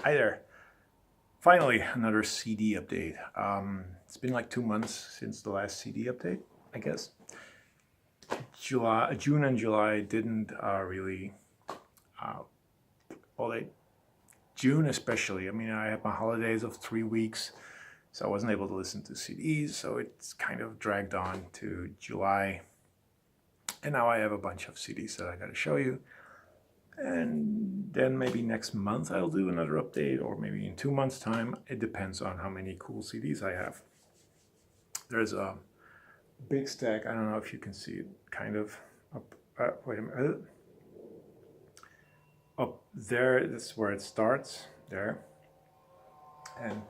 Hi there. Finally, another CD update. It's been like 2 months since the last CD update, I guess. June and July didn't really, uh, well, June especially. I mean, I had my holidays of 3 weeks, so I wasn't able to listen to CDs, so it's kind of dragged on to July. And now I have a bunch of CDs that I got to show you. And then maybe next month I'll do another update, or maybe in 2 months' time. It depends on how many cool CDs I have. There's a big stack. I don't know if you can see it kind of up. Wait a minute. Up there, that's where it starts, there. And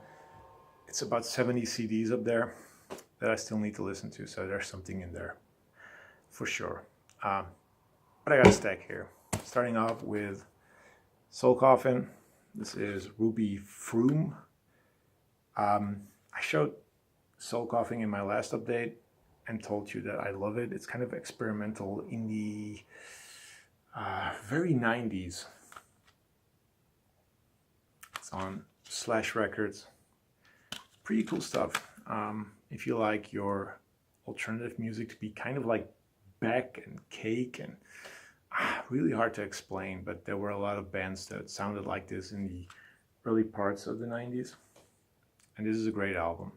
it's about 70 CDs up there that I still need to listen to, so there's something in there for sure. But I got a stack here. Starting off with Soul Coffin. This is Ruby Froom. I showed Soul Coffin in my last update and told you that I love it. It's kind of experimental indie, very 90s. It's on Slash Records. Pretty cool stuff. If you like your alternative music to be kind of like Beck and Cake and really hard to explain, but there were a lot of bands that sounded like this in the early parts of the 90s. And this is a great album.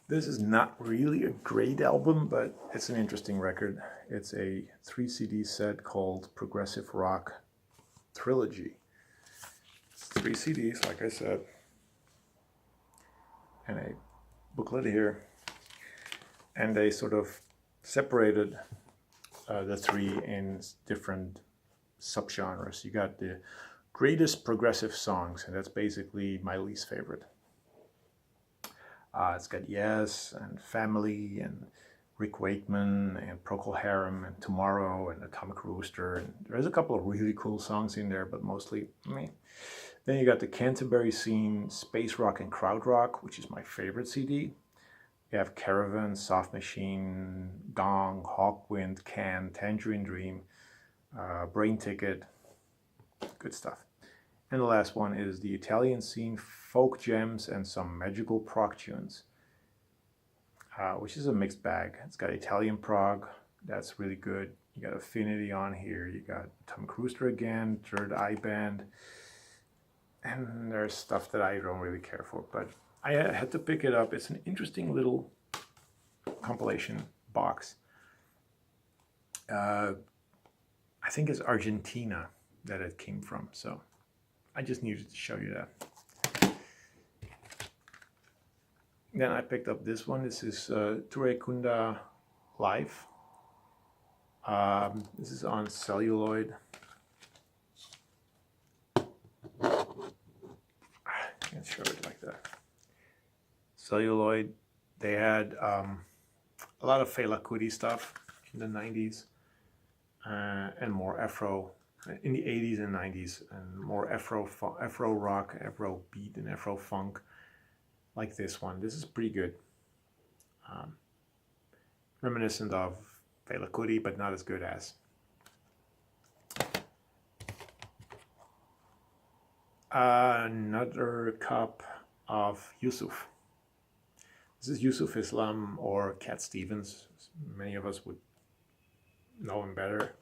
This is not really a great album, but it's an interesting record. It's a 3 CD set called Progressive Rock Trilogy. It's 3 CDs, like I said, and a booklet here. And they sort of separated the 3 in different subgenres. You got the greatest progressive songs, and that's basically my least favorite. It's got Yes and Family and Rick Wakeman and Procol Harum and Tomorrow and Atomic Rooster. And there's a couple of really cool songs in there, but mostly me. Then you got the Canterbury Scene, Space Rock and Crowd Rock, which is my favorite CD. You have Caravan, Soft Machine, Gong, Hawkwind, Can, Tangerine Dream, Brain Ticket, good stuff. And the last one is the Italian Scene, Folk Gems and some Magical prog tunes, which is a mixed bag. It's got Italian prog, that's really good. You got Affinity on here, you got Atomic Rooster again, Third Eye Band, and there's stuff that I don't really care for, but I had to pick it up. It's an interesting little compilation box. I think it's Argentina that it came from, so I just needed to show you that. Then I picked up this one. This is Ture Kunda Live. This is on celluloid. I can't show it like that. Celluloid. They had a lot of Fela Kuti stuff in the 90s and more Afro in the 80s and 90s, and more Afro rock, Afro beat, and Afro funk, like this one. This is pretty good. Reminiscent of Fela Kuti, but not as good as. Another cup of Yusuf. This is Yusuf Islam, or Cat Stevens. Many of us would know him better.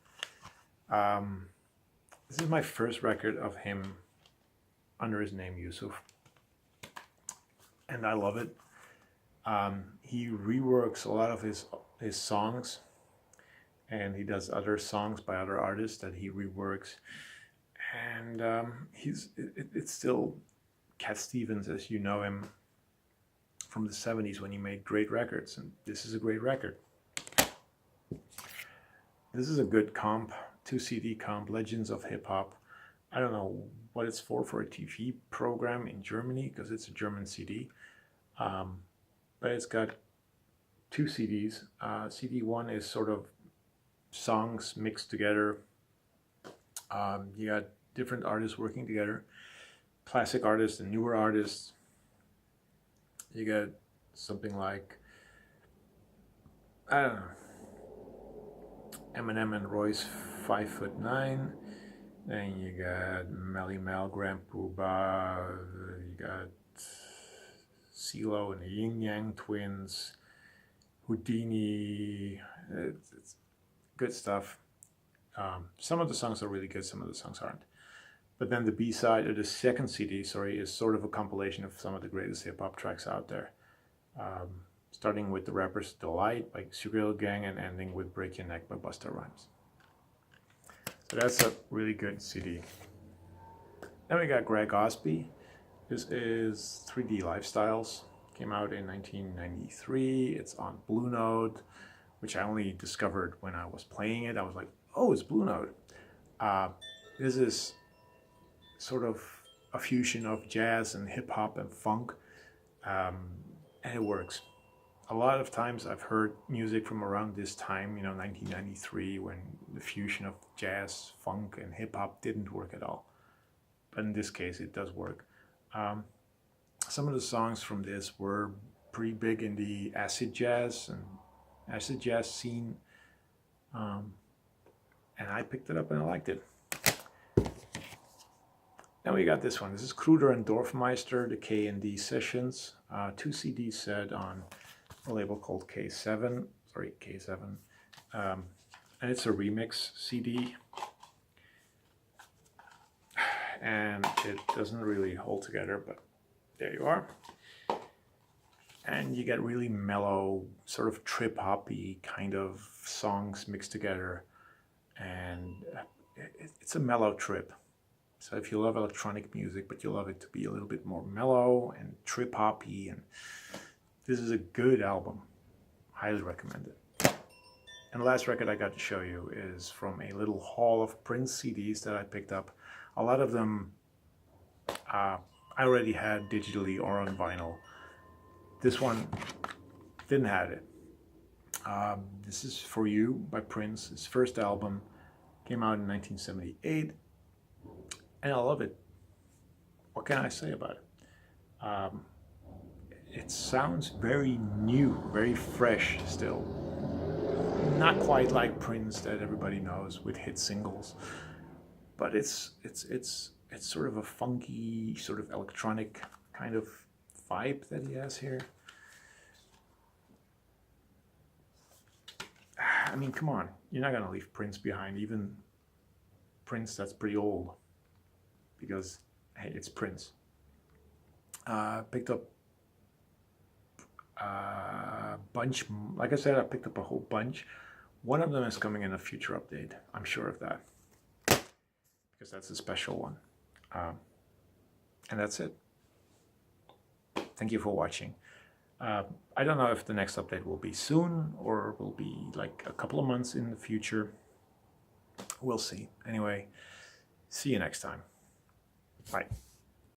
This is my first record of him under his name Yusuf, and I love it. He reworks a lot of his songs, and he does other songs by other artists that he reworks, and it's still Cat Stevens as you know him from the 70s, when he made great records, and this is a great record. This is a good comp, 2 CD comp, Legends of Hip Hop. I don't know what it's for a TV program in Germany, because it's a German CD, but it's got 2 CDs. CD 1 is sort of songs mixed together. You got different artists working together, classic artists and newer artists. You got something like, I don't know, Eminem and Royce 5'9", Then you got Melly Mel, Grand Poobah, you got CeeLo and the Yin Yang Twins, Houdini. It's good stuff. Some of the songs are really good, some of the songs aren't. But then the B-side, or the second CD, sorry, is sort of a compilation of some of the greatest hip-hop tracks out there. Starting with The Rapper's Delight by Sugar Hill Gang and ending with Break Your Neck by Busta Rhymes. So that's a really good CD. Then we got Greg Osby. This is 3D Lifestyles. Came out in 1993. It's on Blue Note, which I only discovered when I was playing it. I was like, oh, it's Blue Note. This is sort of a fusion of jazz and hip hop and funk, and it works. A lot of times I've heard music from around this time, 1993, when the fusion of jazz, funk, and hip hop didn't work at all. But in this case, it does work. Some of the songs from this were pretty big in the acid jazz scene, and I picked it up and I liked it. Then we got this one. This is Kruder and Dorfmeister, the K&D Sessions, 2 CD set on a label called K7, and it's a remix CD, and it doesn't really hold together, but there you are. And you get really mellow, sort of trip-hoppy kind of songs mixed together, and it's a mellow trip. So if you love electronic music, but you love it to be a little bit more mellow and trip-hoppy, and this is a good album. Highly recommend it. And the last record I got to show you is from a little haul of Prince CDs that I picked up. A lot of them I already had digitally or on vinyl. This one didn't have it. This is For You by Prince. His first album came out in 1978, and I love it. What can I say about it? It sounds very new, very fresh still. Not quite like Prince that everybody knows with hit singles, but it's sort of a funky, sort of electronic kind of vibe that he has here. I mean, come on, you're not gonna leave Prince behind, even Prince that's pretty old, because hey, it's Prince. Picked up a bunch, like I said, I picked up a whole bunch. One of them is coming in a future update, I'm sure of that, because that's a special one. And that's it. Thank you for watching. I don't know if the next update will be soon or will be like a couple of months in the future. We'll see. Anyway, see you next time. Bye.